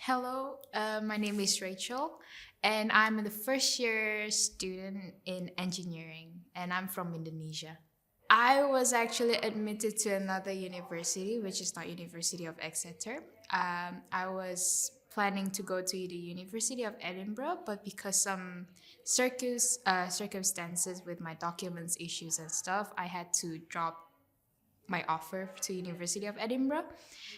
Hello, my name is Rachel, and I'm the first year student in engineering, and I'm from Indonesia. I was actually admitted to another university, which is not University of Exeter. I was planning to go to the University of Edinburgh, but because some circumstances with my documents issues and stuff, I had to drop my offer to University of Edinburgh,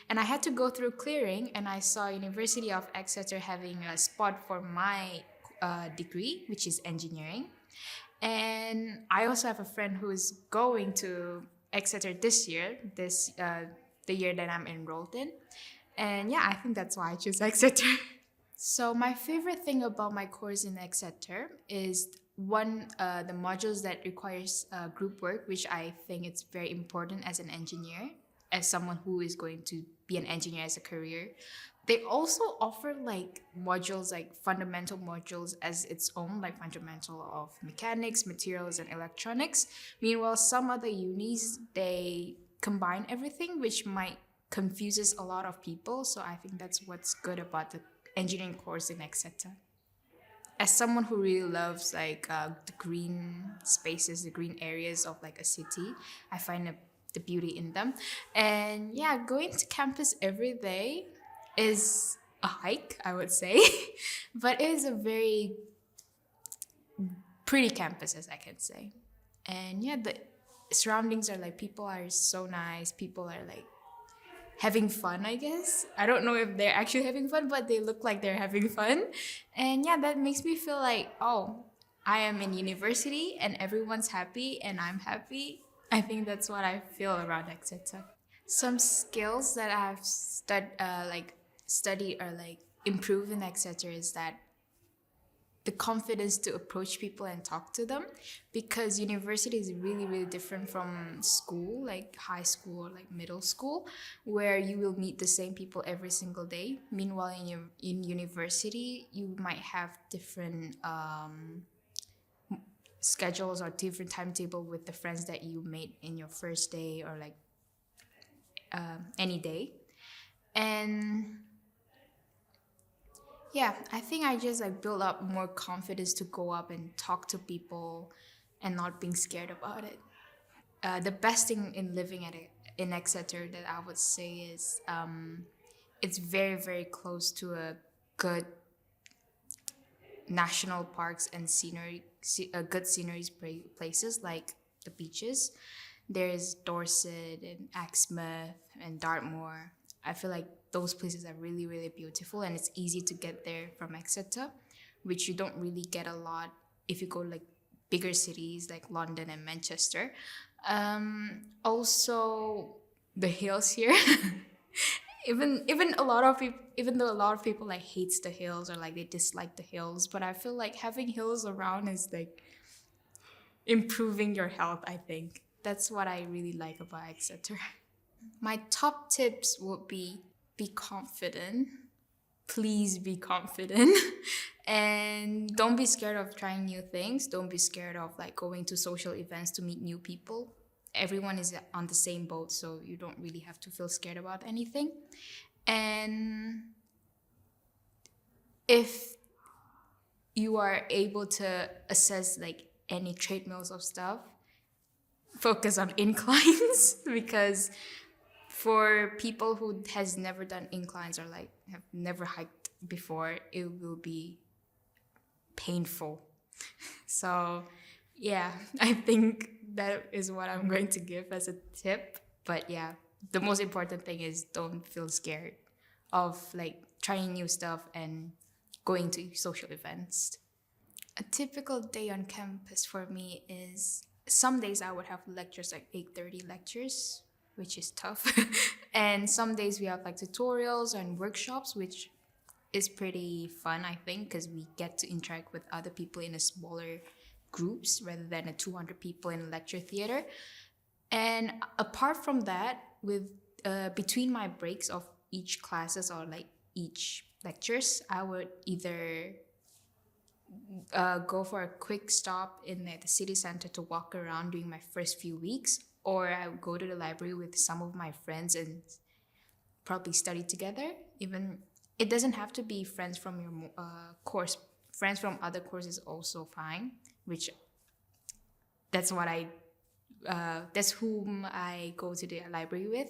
and I had to go through clearing, and I saw University of Exeter having a spot for my degree, which is engineering. And I also have a friend who is going to Exeter this year, this the year that I'm enrolled in. And yeah, I think that's why I choose Exeter. So my favorite thing about my course in Exeter is the modules that requires group work, which I think it's very important as an engineer, as someone who is going to be an engineer as a career. They also offer like modules, like fundamental modules as its own, like fundamental of mechanics, materials, and electronics. Meanwhile, some other unis they combine everything, which might confuses a lot of people. So I think that's what's good about the engineering course in Exeter. As someone who really loves like the green spaces, the green areas of like a city, I find the beauty in them. And yeah, going to campus every day is a hike, I would say, but it is a very pretty campus, as I can say. And yeah, the surroundings are like people are so nice. People are like having fun, I guess. I don't know if they're actually having fun, but they look like they're having fun. And yeah, that makes me feel like, oh, I am in university and everyone's happy and I'm happy. I think that's what I feel around Exeter. Some skills that studied or like improve in Exeter is that the confidence to approach people and talk to them, because university is really really different from school, like high school or like middle school, where you will meet the same people every single day. Meanwhile in university you might have different schedules or different timetable with the friends that you made in your first day or like any day. And yeah, I think I just like build up more confidence to go up and talk to people and not being scared about it. The best thing in living in Exeter that I would say is it's very very close to a good national parks and good scenery places like the beaches. There's Dorset and Exmouth and Dartmoor. I feel like those places are really, really beautiful, and it's easy to get there from Exeter, which you don't really get a lot if you go to like bigger cities like London and Manchester. Also, the hills here. Even a lot of people, even though a lot of people like hates the hills or like they dislike the hills, but I feel like having hills around is like improving your health. I think that's what I really like about Exeter. My top tips would be confident. Please be confident. And don't be scared of trying new things. Don't be scared of like going to social events to meet new people. Everyone is on the same boat, so you don't really have to feel scared about anything. And if you are able to assess like any treadmills of stuff, focus on inclines because for people who has never done inclines or like have never hiked before, it will be painful. So yeah, I think that is what I'm going to give as a tip. But yeah, the most important thing is don't feel scared of like trying new stuff and going to social events. A typical day on campus for me is some days I would have lectures like 8:30 lectures, which is tough. And some days we have like tutorials and workshops, which is pretty fun, I think, because we get to interact with other people in a smaller groups rather than a 200 people in a lecture theater. And apart from that, with between my breaks of each classes or like each lectures, I would either go for a quick stop in the city center to walk around during my first few weeks, or I would go to the library with some of my friends and probably study together. Even it doesn't have to be friends from your course. Friends from other courses also fine, which that's what I that's whom I go to the library with.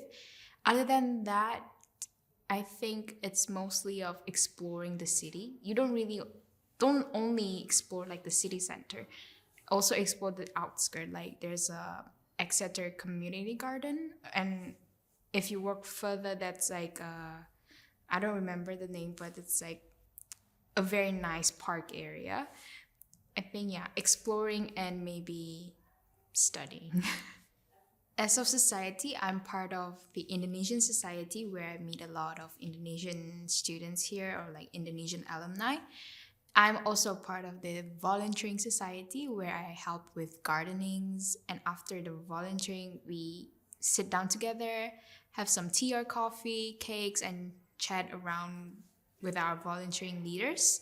Other than that, I think it's mostly of exploring the city. You don't only explore like the city center, also explore the outskirt. Like there's a Exeter community garden, and if you walk further, that's like I don't remember the name, but it's like a very nice park area. I think yeah, exploring and maybe studying. As of society, I'm part of the Indonesian society where I meet a lot of Indonesian students here or like Indonesian alumni. I'm also part of the volunteering society where I help with gardenings. And after the volunteering, we sit down together, have some tea or coffee, cakes, and chat around with our volunteering leaders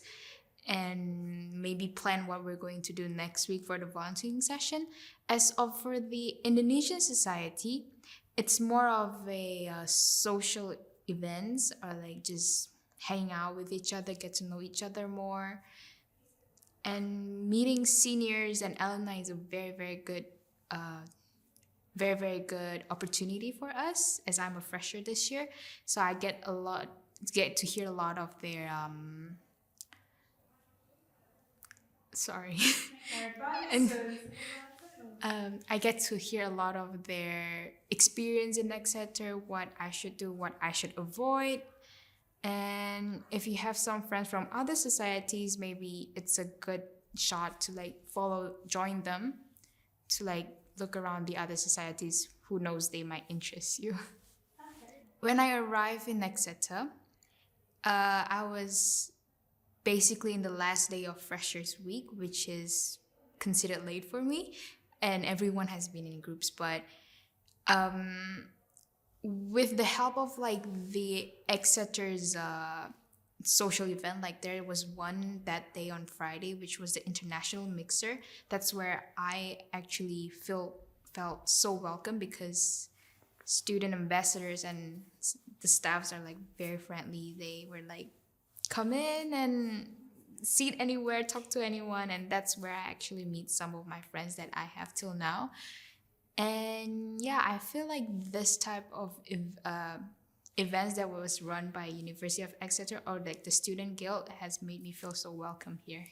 and maybe plan what we're going to do next week for the volunteering session. As of for the Indonesian society, it's more of a social events or like just hanging out with each other, get to know each other more. And meeting seniors and alumni is a very, very good opportunity for us as I'm a fresher this year. So I get to hear a lot of their sorry. And I get to hear a lot of their experience in Exeter, what I should do, what I should avoid. And if you have some friends from other societies, maybe it's a good shot to like join them to like look around the other societies. Who knows, they might interest you. When I arrived in Exeter, I was basically in the last day of Freshers Week, which is considered late for me, and everyone has been in groups. But with the help of like the Exeter's social event, like there was one that day on Friday, which was the International Mixer. That's where I actually felt so welcome because student ambassadors and the staffs are like very friendly. They were like, come in and sit anywhere, talk to anyone, and that's where I actually meet some of my friends that I have till now. And yeah, I feel like this type of events that was run by University of Exeter or like the Student Guild has made me feel so welcome here.